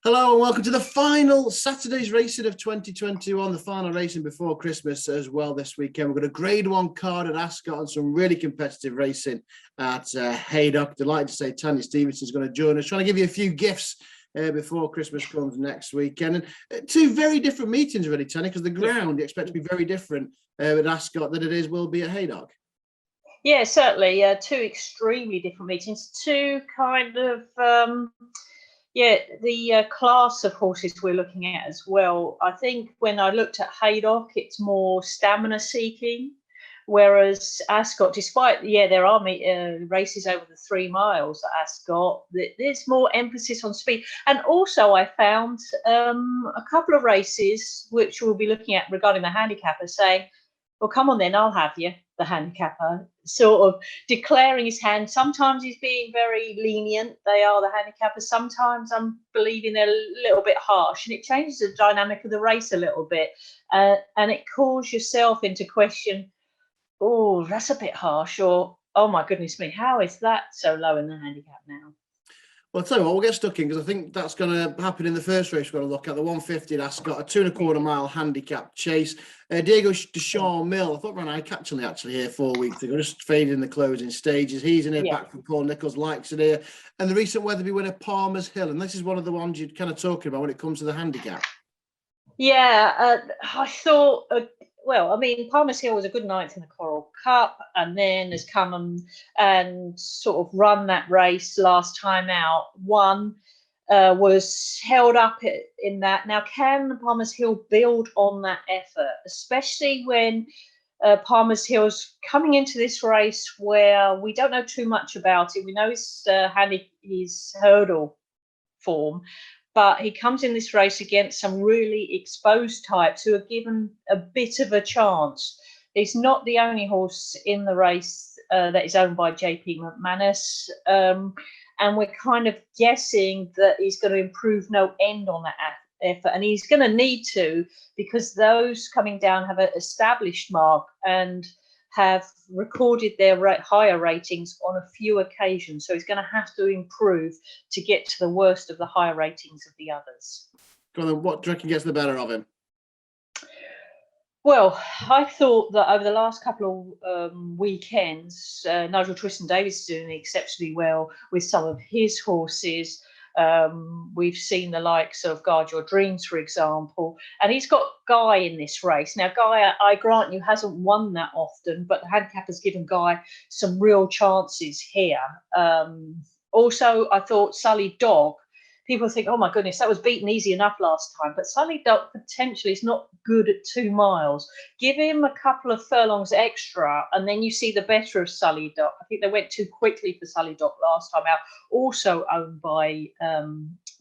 Hello and welcome to the final Saturday's racing of 2021, the final racing before Christmas as well this weekend. We've got a Grade 1 card at Ascot and some really competitive racing at Haydock. Delighted to say Tanya Stevenson is going to join us, trying to give you a few gifts before Christmas comes next weekend. And two very different meetings really, Tanya, because the ground you expect to be very different at Ascot than it will be at Haydock. Yeah, certainly. Two extremely different meetings, two kind of... the class of horses we're looking at as well. I think when I looked at Haydock, it's more stamina seeking, whereas Ascot, despite, there are races over the 3 miles at Ascot, there's more emphasis on speed. And also I found a couple of races, which we'll be looking at regarding the handicapper, saying, well, come on then, I'll have you, the handicapper, sort of declaring his hand. Sometimes he's being very lenient. They are the handicappers. Sometimes I'm believing they're a little bit harsh, and it changes the dynamic of the race a little bit. And it calls yourself into question, oh, that's a bit harsh, or, oh my goodness me, how is that so low in the handicap now? Well, I'll tell you what, we'll get stuck in because I think that's going to happen in the first race we're going to look at, the 150 at Ascot, a 2.25 mile handicap chase. Diego Deschamps-Mill, I thought ran eye-catchingly actually here 4 weeks ago, just faded in the closing stages. He's in here back from Paul Nicholls, likes it here. And the recent Weatherby winner, Palmer's Hill. And this is one of the ones you're kind of talking about when it comes to the handicap. Yeah, I thought... Palmer's Hill was a good ninth in the Coral Cup, and then has come and sort of run that race last time out. One was held up in that. Now, can Palmer's Hill build on that effort, especially when Palmer's Hill's coming into this race where we don't know too much about it? We know his hurdle form, but he comes in this race against some really exposed types who are given a bit of a chance. He's not the only horse in the race that is owned by JP McManus. And we're kind of guessing that he's going to improve no end on that effort. And he's going to need to, because those coming down have an established mark and have recorded their higher ratings on a few occasions. So he's going to have to improve to get to the worst of the higher ratings of the others. Go on then, what do you reckon gets the better of him? Well, I thought that over the last couple of weekends, Nigel Twiston-Davies is doing exceptionally well with some of his horses. We've seen the likes of Guard Your Dreams, for example, and he's got Guy in this race. Now, Guy, I grant you, hasn't won that often, but the handicap has given Guy some real chances here. Also, I thought Sully Dog, people think, oh my goodness, that was beaten easy enough last time, but Sully Dog potentially is not good at 2 miles. Give him a couple of furlongs extra, and then you see the better of Sully Dog. I think they went too quickly for Sully Dog last time out, also owned by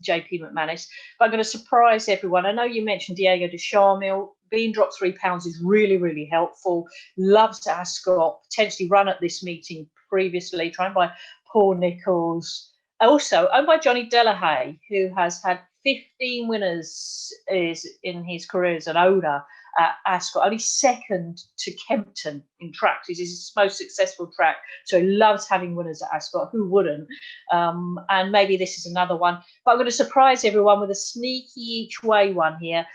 JP McManus. But I'm going to surprise everyone. I know you mentioned Diego Deschamps-Mill. Being dropped £3 is really, really helpful. Loves Ascot, potentially run at this meeting previously, trained by Paul Nicholls. Also owned by Johnny Delahaye, who has had 15 winners in his career as an owner at Ascot, only second to Kempton in tracks. This is his most successful track, so he loves having winners at Ascot. Who wouldn't? And maybe this is another one. But I'm going to surprise everyone with a sneaky each way one here.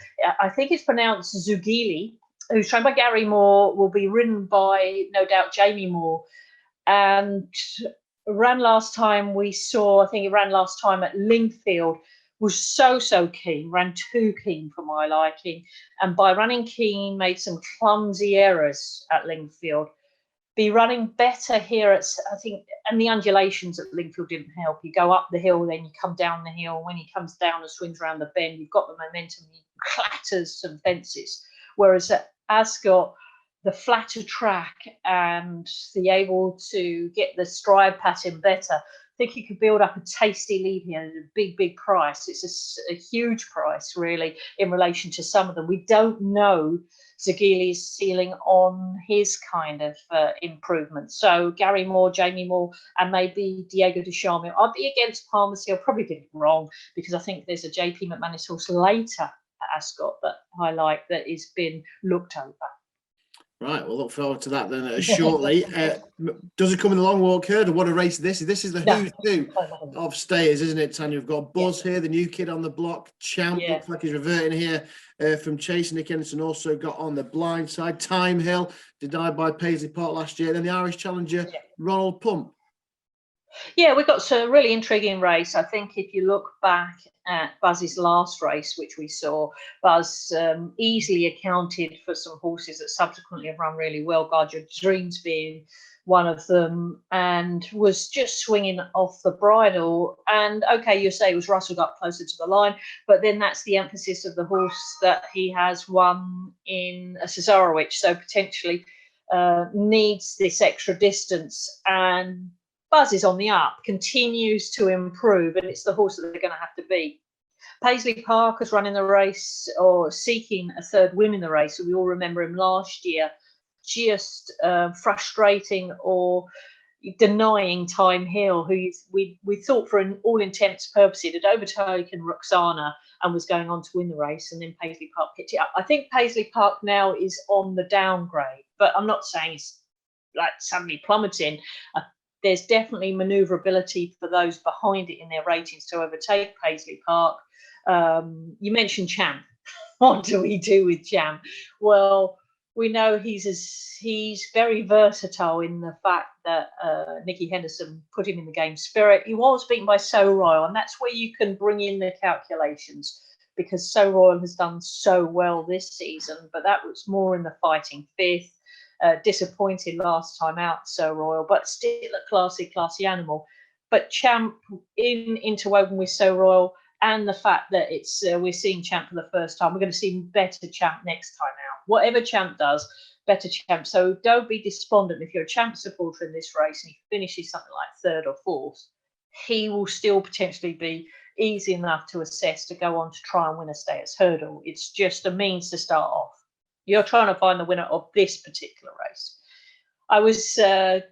I think it's pronounced Zugili, who's trained by Gary Moore, will be ridden by, no doubt, Jamie Moore. And ran last time at Lingfield, was so keen, ran too keen for my liking. And by running keen, made some clumsy errors at Lingfield. Be running better here and the undulations at Lingfield didn't help. You go up the hill, then you come down the hill. When he comes down and swings around the bend, you've got the momentum, he clatters some fences. Whereas at Ascot, the flatter track and the able to get the stride pattern better, I think you could build up a tasty lead here at a big price. It's a huge price, really, in relation to some of them. We don't know Zagili's ceiling on his kind of improvement. So Gary Moore, Jamie Moore, and maybe Diego Deschamps. I'll be against Palmer's Hill. Probably get it wrong because I think there's a JP McManus horse later at Ascot that I like that has been looked over. Right, we'll look forward to that then shortly. Does it come in the long walk hurdle? What a race this is. This is the who's who of stayers, isn't it, Tanya? We've got Buzz here, the new kid on the block. Champ looks like he's reverting here from chasing. Nick Henderson also got on the blind side. Time Hill, denied by Paisley Park last year. Then the Irish challenger, Ronald Pump. Yeah, we got a really intriguing race. I think if you look back at Buzz's last race, which we saw, Buzz easily accounted for some horses that subsequently have run really well, Guard Your Dreams being one of them, and was just swinging off the bridle. And okay, you say it was rustled up closer to the line, but then that's the emphasis of the horse that he has won in a Cesarewitch, so potentially needs this extra distance. And Buzz is on the up, continues to improve, and it's the horse that they're going to have to beat. Paisley Park is running the race or seeking a third win in the race. We all remember him last year, just frustrating or denying Time Hill, who we thought for all intents and purposes had overtaken Roxana and was going on to win the race, and then Paisley Park picked it up. I think Paisley Park now is on the downgrade, but I'm not saying it's like suddenly plummeting. There's definitely manoeuvrability for those behind it in their ratings to overtake Paisley Park. You mentioned Champ. What do we do with Champ? Well, we know he's very versatile in the fact that Nicky Henderson put him in the game spirit. He was beaten by So Royal, and that's where you can bring in the calculations, because So Royal has done so well this season, but that was more in the fighting fifth. Disappointed last time out, So Royal, but still a classy animal. But Champ interwoven with So Royal, and the fact that it's we're seeing Champ for the first time. We're going to see better Champ next time out. Whatever Champ does, better Champ. So don't be despondent if you're a Champ supporter in this race and he finishes something like third or fourth. He will still potentially be easy enough to assess to go on to try and win a Stayers hurdle. It's just a means to start off. You're trying to find the winner of this particular race. I was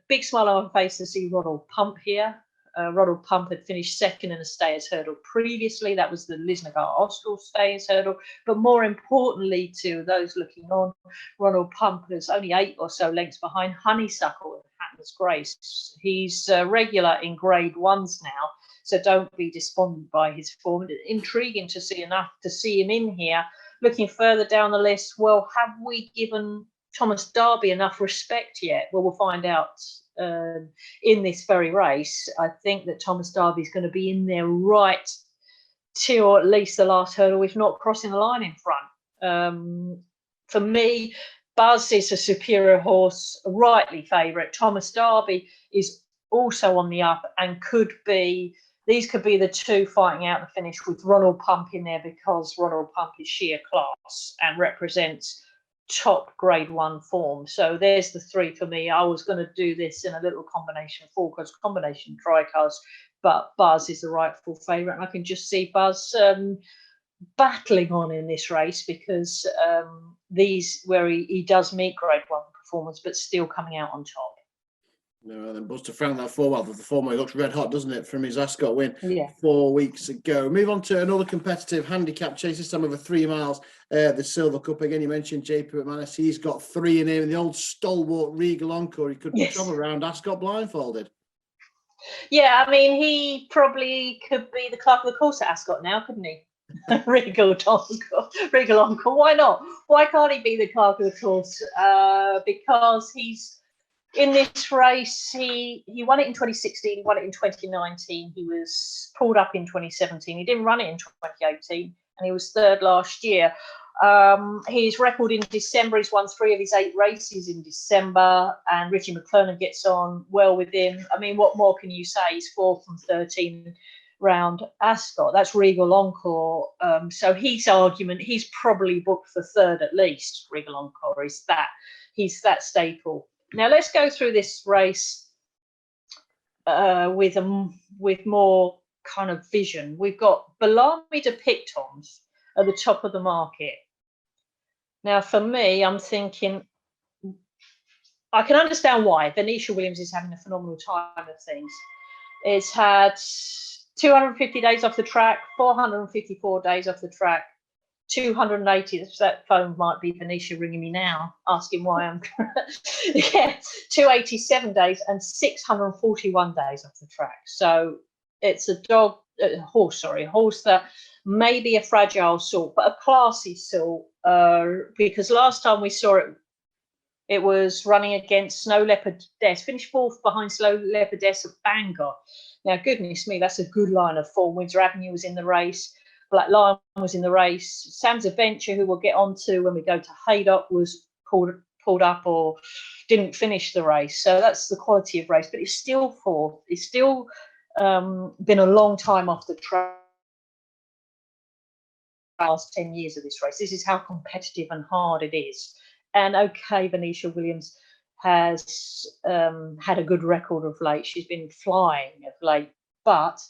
big smile on my face to see Ronald Pump here. Ronald Pump had finished second in a Stayers hurdle previously. That was the Lisnagar Austell Stayers hurdle. But more importantly to those looking on, Ronald Pump is only 8 or so lengths behind Honeysuckle and Hatton's Grace. He's regular in grade ones now, so don't be despondent by his form. Intriguing to see him in here. Looking further down the list, well, have we given Thomas Darby enough respect yet? Well, we'll find out in this very race. I think that Thomas Darby is going to be in there right till at least the last hurdle, if not crossing the line in front. For me, Buzz is a superior horse, rightly favourite. Thomas Darby is also on the up and these could be the two fighting out the finish, with Ronald Pump in there, because Ronald Pump is sheer class and represents top grade one form. So there's the three for me. I was going to do this in a little combination 4-cars, combination tri-cars, but Buzz is the rightful favourite. And I can just see Buzz battling on in this race, because where he does meet grade one performance, but still coming out on top. No, then Buster Frank, that the form looks red hot, doesn't it, from his Ascot win 4 weeks ago. Move on to another competitive handicap chase, this time over 3 miles, the Silver Cup. Again, you mentioned JP McManus. He's got 3 in him, and the old stalwart Regal Encore. He could travel around Ascot blindfolded. Yeah, I mean, he probably could be the clerk of the course at Ascot now, couldn't he? Regal Encore. Why not? Why can't he be the clerk of the course? Because he's in this race. He won it in 2016, he won it in 2019, he was pulled up in 2017, he didn't run it in 2018, and he was third last year. His record in December, he's won 3 of his 8 races in December, and Richie McClernand gets on well with him. I mean, what more can you say? He's 4th from 13 round Ascot. That's Regal Encore. So his argument, he's probably booked for third at least. Regal Encore is that. He's that staple. Now let's go through this race with more kind of vision. We've got Belami de Pictons at the top of the market. Now, for me, I'm thinking, I can understand why. Venetia Williams is having a phenomenal time of things. It's had 250 days off the track, 454 days off the track. 280. That phone might be Venetia ringing me now, asking why I'm. Yeah, 287 days and 641 days off the track. So it's a horse that may be a fragile sort, but a classy sort. Because last time we saw it, it was running against Snow Leopard Des, finished fourth behind Snow Leopard Des of Bangor. Now, goodness me, that's a good line of form. Windsor Avenue was in the race. Black Lion was in the race. Sam's Adventure, who we'll get on to when we go to Haydock, was pulled up or didn't finish the race. So that's the quality of race. But it's still fourth. It's still been a long time off the track. Last 10 years of this race. This is how competitive and hard it is. And okay, Venetia Williams has had a good record of late. She's been flying of late, but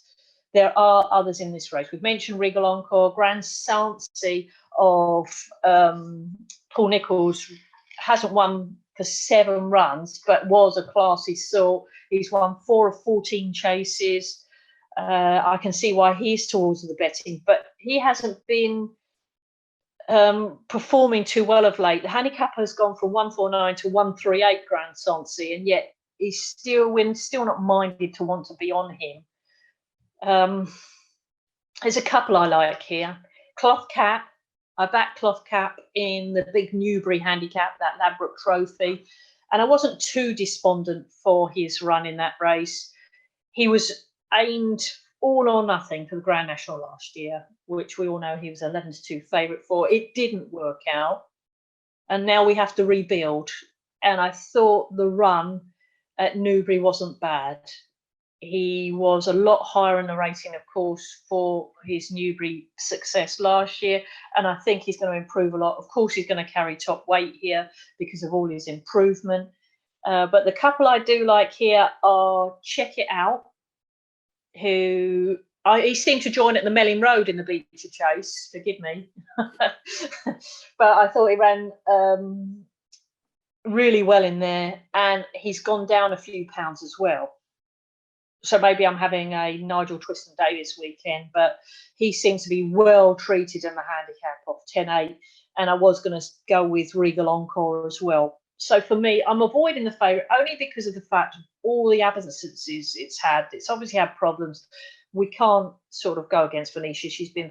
there are others in this race. We've mentioned Regal Encore, Grand Sancy of Paul Nicholls hasn't won for 7 runs, but was a classy sort. He's won 4 of 14 chases. I can see why he's towards the betting, but he hasn't been performing too well of late. The handicap has gone from 149 to 138 Grand Sancy, and yet we're still not minded to want to be on him. There's a couple I like here. Cloth Cap. I backed Cloth Cap in the big Newbury handicap, that Ladbroke Trophy, and I wasn't too despondent for his run in that race. He was aimed all or nothing for the Grand National last year, which we all know he was 11-2 favourite for. It didn't work out, and now we have to rebuild. And I thought the run at Newbury wasn't bad. He was a lot higher in the rating, of course, for his Newbury success last year, and I think he's going to improve a lot. Of course, he's going to carry top weight here because of all his improvement. But the couple I do like here are Check It Out, who he seemed to join at the Melling Road in the Beecher Chase, forgive me. But I thought he ran really well in there, and he's gone down a few pounds as well. So maybe I'm having a Nigel Twiston-Davies weekend, but he seems to be well treated in the handicap of 10-8, and I was going to go with Regal Encore as well. So for me, I'm avoiding the favourite only because of the fact of all the absences it's had. It's obviously had problems. We can't sort of go against Venetia. She's been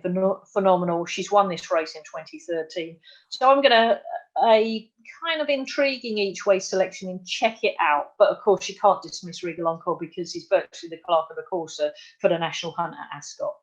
phenomenal. She's won this race in 2013. So I'm going to a kind of intriguing each way selection and Check It Out. But of course, you can't dismiss Regal Encore because he's virtually the clerk of the courser for the National Hunt at Ascot.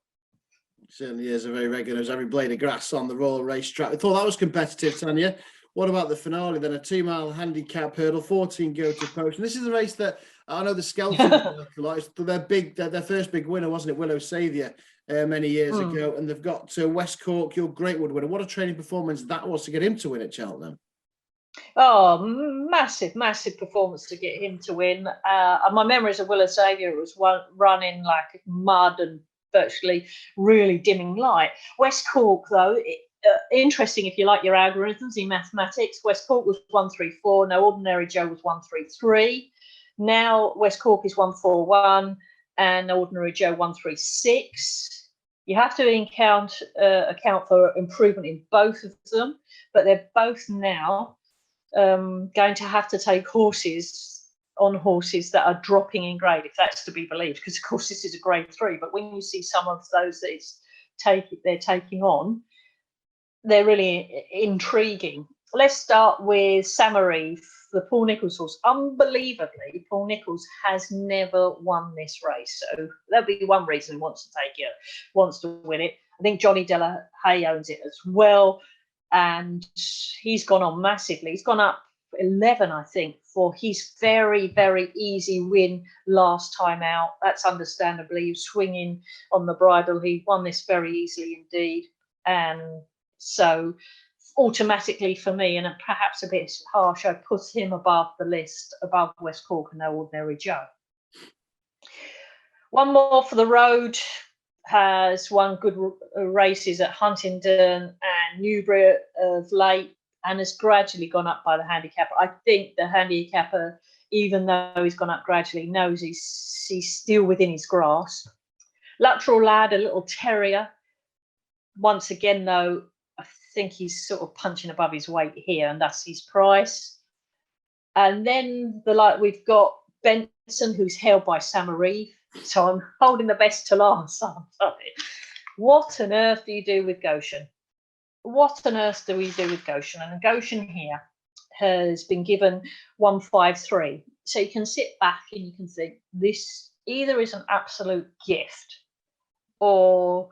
Certainly is a very regular as every blade of grass on the Royal Racetrack. I thought that was competitive, Tanya. What about the finale then? A 2-mile handicap hurdle, 14 go to post. And this is a race that I know the Skeltons work a lot. It's their first big winner, wasn't it? Willow Saviour many years ago. And they've got West Cork, your Greatwood winner. What a training performance that was to get him to win at Cheltenham. Oh, massive performance to get him to win. My memories of Willow Saviour was running like mud and virtually really dimming light. West Cork, though, interesting if you like your algorithms in mathematics. West Cork was 134. No Ordinary Joe was 133. Now West Cork is 141 and Ordinary Joe 136. You have to account for improvement in both of them, but they're both now going to have to take horses that are dropping in grade, if that's to be believed, because of course this is a grade 3. But when you see some of those that they're taking on, they're really intriguing. Let's start with Samarif, the Paul Nicholls horse. Unbelievably, Paul Nicholls has never won this race. So that'll be one reason he wants to win it. I think Johnny Della Hay owns it as well. And he's gone on massively. He's gone up 11, I think, for his very, very easy win last time out. That's understandably swinging on the bridle. He won this very easily indeed. And so automatically for me, and perhaps a bit harsh, I put him above the list, above West Cork and No Ordinary Joe. One more for the road. Has won good races at Huntingdon and Newbury of late, and has gradually gone up by the handicapper. I think the handicapper, even though he's gone up gradually, knows he's still within his grasp. Lateral Lad, a little terrier. Once again, though, I think he's sort of punching above his weight here, and that's his price. And then we've got Benson, who's held by Samaree. So I'm holding the best to last. What on earth do you do with Goshen? What on earth do we do with Goshen? And Goshen here has been given 153. So you can sit back and you can think this either is an absolute gift, or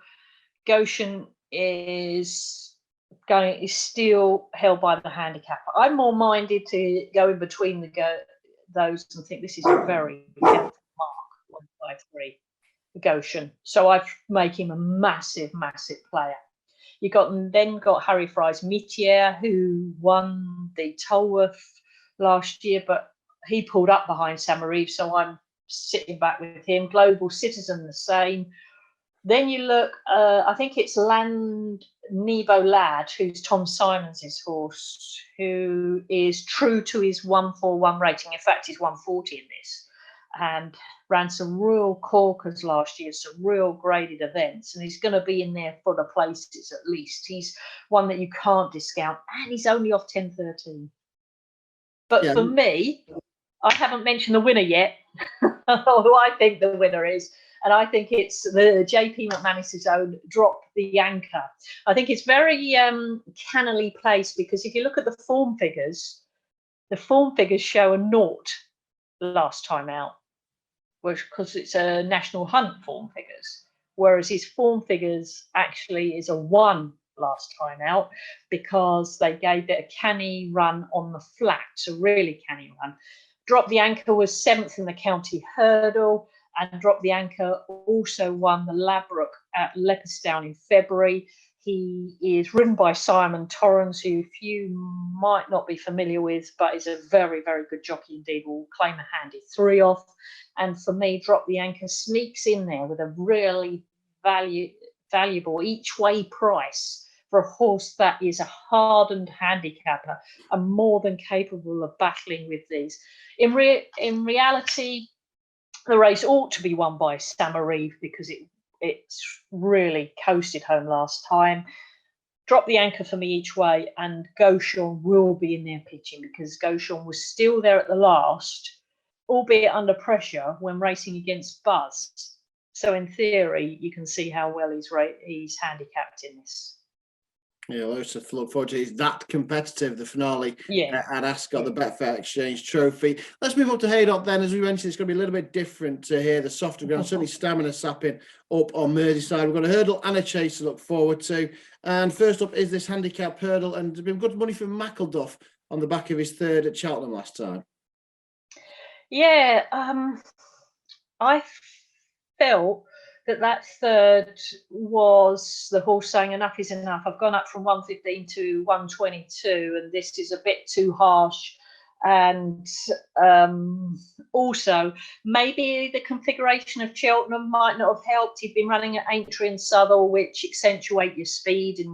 Goshen is still held by the handicap. I'm more minded to go in between those and think this is a very careful mark, 153 for Goshen. So I make him a massive, massive player. You then got Harry Fry's Mitier, who won the Tolworth last year, but he pulled up behind Samaree, so I'm sitting back with him. Global Citizen, the same. Then you look, I think it's Nevo Lad, who's Tom Simons' horse, who is true to his 141 rating. In fact, he's 140 in this, and ran some real corkers last year, some real graded events, and he's going to be in there for the places at least. He's one that you can't discount, and he's only off 10.13. But for me, I haven't mentioned the winner yet, who I think the winner is. And I think it's the JP McManus's own Drop the Anchor. I think it's very cannily placed, because if you look at the form figures show a 0 last time out, because it's a National Hunt form figures, whereas his form figures actually is a 1 last time out, because they gave it a canny run on the flat, a really canny run. Drop the Anchor was 7th in the county hurdle, and Drop the Anchor also won the Ladbroke at Leopardstown in February. He is ridden by Simon Torrens, who few might not be familiar with, but is a very, very good jockey indeed. Will claim a handy 3 off. And for me, Drop the Anchor sneaks in there with a really valuable each-way price for a horse that is a hardened handicapper and more than capable of battling with these. In reality, the race ought to be won by Samaree, because it's really coasted home last time. Drop the Anchor for me each way, and Goshen will be in there pitching, because Goshen was still there at the last, albeit under pressure, when racing against Buzz. So in theory, you can see how well he's handicapped in this. Yeah, loads to look forward to. It's that competitive, the finale at Ascot, the Betfair Exchange Trophy. Let's move on to Haydock then. As we mentioned, it's going to be a little bit different to here, the softer ground, certainly stamina sapping up on Merseyside. We've got a hurdle and a chase to look forward to. And first up is this handicap hurdle, and there's been good money for Mackleduff on the back of his 3rd at Cheltenham last time. Yeah, I felt that 3rd was the horse saying enough is enough. I've gone up from 115 to 122, and this is a bit too harsh. And also, maybe the configuration of Cheltenham might not have helped. He'd been running at Aintree and Southall, which accentuate your speed,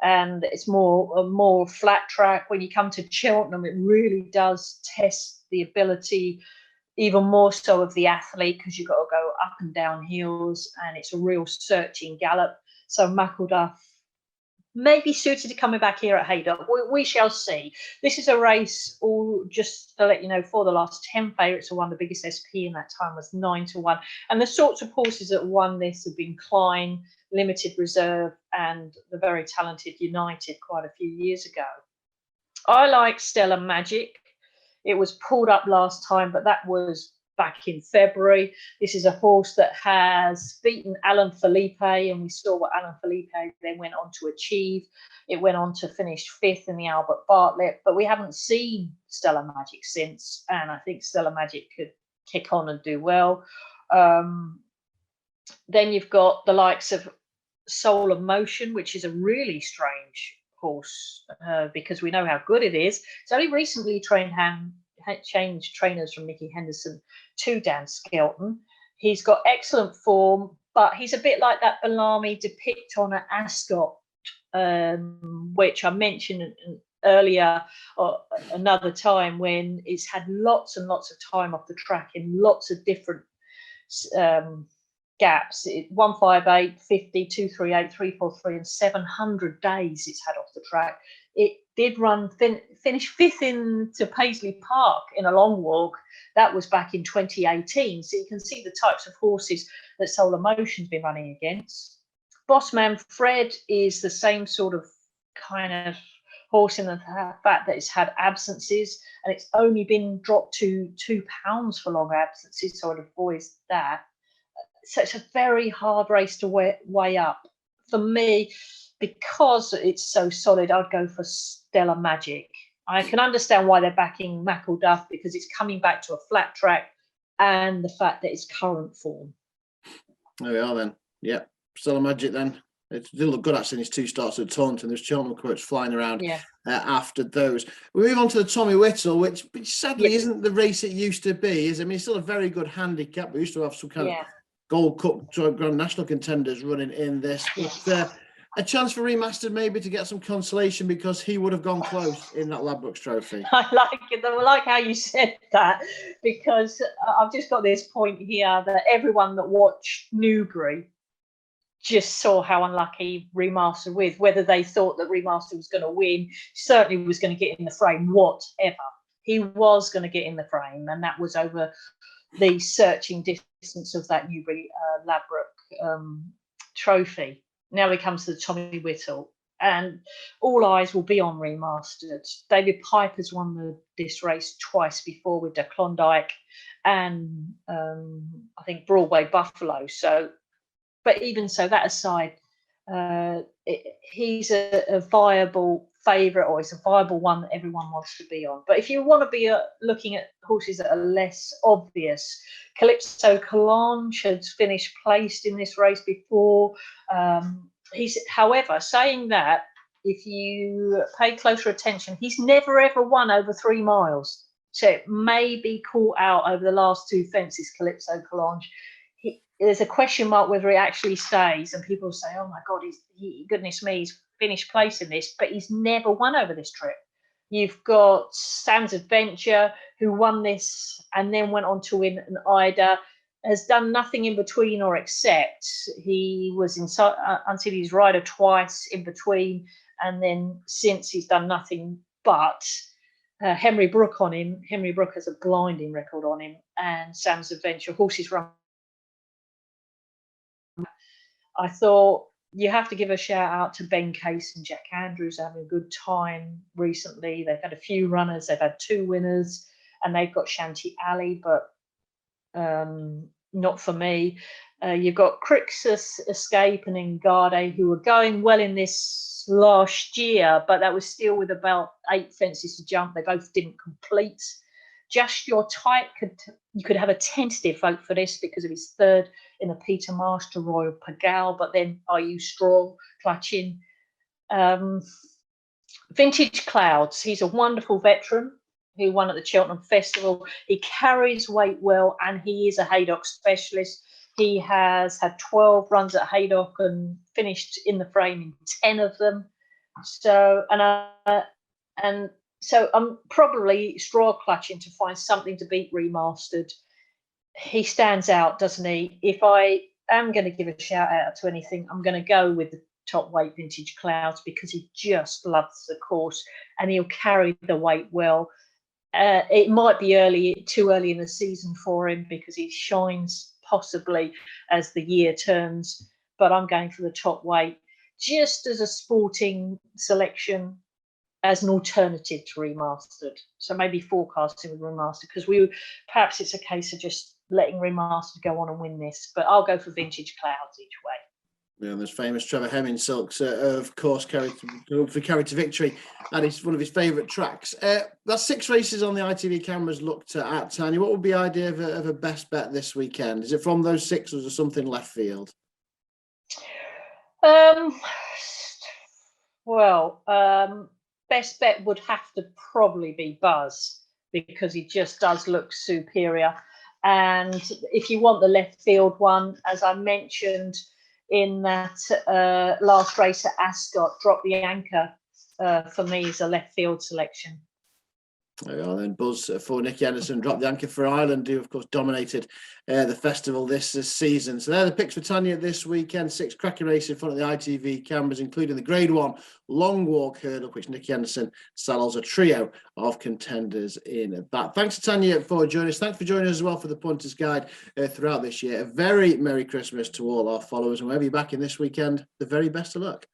and it's more flat track. When you come to Cheltenham, it really does test the ability, even more so of the athlete, because you've got to go up and down hills, and it's a real searching gallop. So Mackleduff may be suited to coming back here at Haydock. We shall see. This is a race, just to let you know, for the last 10 favourites who won the biggest SP in that time was 9-1. And the sorts of horses that won this have been Klein, Limited Reserve, and the very talented United quite a few years ago. I like Stella Magic. It was pulled up last time, but that was back in February. This is a horse that has beaten Alan Felipe, and we saw what Alan Felipe then went on to achieve. It went on to finish 5th in the Albert Bartlett, but we haven't seen Stella Magic since, and I think Stella Magic could kick on and do well. Then you've got the likes of Soul of Motion, which is a really strange horse, because we know how good it is. It's only recently changed trainers from Nicky Henderson to Dan Skelton. He's got excellent form, but he's a bit like that Bellamy depict on at Ascot, which I mentioned earlier another time, when it's had lots and lots of time off the track in lots of different gaps. 158, 50, 238, 343, and 700 days it's had off the track. It did finish fifth into Paisley Park in a long walk. That was back in 2018. So you can see the types of horses that Solar Motion's been running against. Bossman Fred is the same sort of kind of horse in the fact that it's had absences, and it's only been dropped to £2 for long absences, so I'd avoid that. So it's a very hard race to weigh up. For me, because it's so solid, I'd go for Stellar Magic. I can understand why they're backing Mackle-Duff, because it's coming back to a flat track and the fact that it's current form. There we are then. Yeah, Stellar Magic then. It did look good actually in his 2 starts at Taunton. There's Cheltenham quotes flying around after those. We move on to the Tommy Whittle, which sadly isn't the race it used to be. I mean, it's still a very good handicap. We used to have some kind of Gold Cup Grand National contenders running in this. But a chance for Remastered maybe to get some consolation, because he would have gone close in that Ladbrokes Trophy. I like it. I like how you said that, because I've just got this point here that everyone that watched Newbury just saw how unlucky Remastered with, whether they thought that Remastered was going to win, certainly was going to get in the frame, whatever. He was going to get in the frame, and that was over the searching distance of that Newbury Ladbroke Trophy. Now he comes to the Tommy Whittle, and all eyes will be on Remastered. David Piper's won this race twice before with the Klondike and I think Broadway Buffalo. So, but even so, that aside, he's a viable favourite, or it's a viable one that everyone wants to be on. But if you want to be looking at horses that are less obvious, Calypso Calange has finished placed in this race before. However, saying that, if you pay closer attention, he's never ever won over 3 miles. So it may be caught out over the last 2 fences, Calypso Calange. There's a question mark whether he actually stays, and people say, oh my God, goodness me, he's finished place in this, but he's never won over this trip. You've got Sam's Adventure, who won this and then went on to win an Ida, has done nothing in between or except. He was until his rider twice in between, and then since he's done nothing but Henry Brook on him. Henry Brook has a blinding record on him, and Sam's Adventure, horses run. I thought you have to give a shout out to Ben Case and Jack Andrews, having a good time recently. They've had a few runners, they've had 2 winners, and they've got Shanty Alley, but not for me. You've got Crixus Escape and Engarde, who were going well in this last year, but that was still with about 8 fences to jump. They both didn't complete. Just Your Type, you could have a tentative vote for this because of his 3rd in the Peter Marsh to Royal Pagal, but then Are You Strong, clutching. Vintage Clouds, he's a wonderful veteran who won at the Cheltenham Festival. He carries weight well, and he is a Haydock specialist. He has had 12 runs at Haydock and finished in the frame in 10 of them. So, so I'm probably straw clutching to find something to beat Remastered. He stands out, doesn't he? If I am going to give a shout out to anything, I'm going to go with the top weight Vintage Clouds, because he just loves the course and he'll carry the weight well. It might be too early in the season for him, because he shines possibly as the year turns, but I'm going for the top weight just as a sporting selection, as an alternative to Remastered. So maybe forecasting with Remastered, because perhaps it's a case of just letting Remastered go on and win this, but I'll go for Vintage Clouds each way. Yeah, and there's famous Trevor Hemming Silks, of course, carried to victory, and it's one of his favourite tracks. That's 6 races on the ITV cameras looked at. Tanya, what would be the idea of a best bet this weekend? Is it from those 6, or is there something left field? Best bet would have to probably be Buzz, because he just does look superior. And if you want the left field one, as I mentioned in that last race at Ascot, Drop the Anchor for me is a left field selection. There we are then. Buzz for Nicky Anderson, dropped the anchor for Ireland, who of course dominated the festival this season. So they're the picks for Tanya this weekend. 6 cracking races in front of the ITV cameras, including the Grade 1 long walk hurdle, which Nicky Anderson saddles a trio of contenders in that. Thanks to Tanya for joining us. Thanks for joining us as well for the Punters Guide throughout this year. A very Merry Christmas to all our followers, and wherever you're back in this weekend, the very best of luck.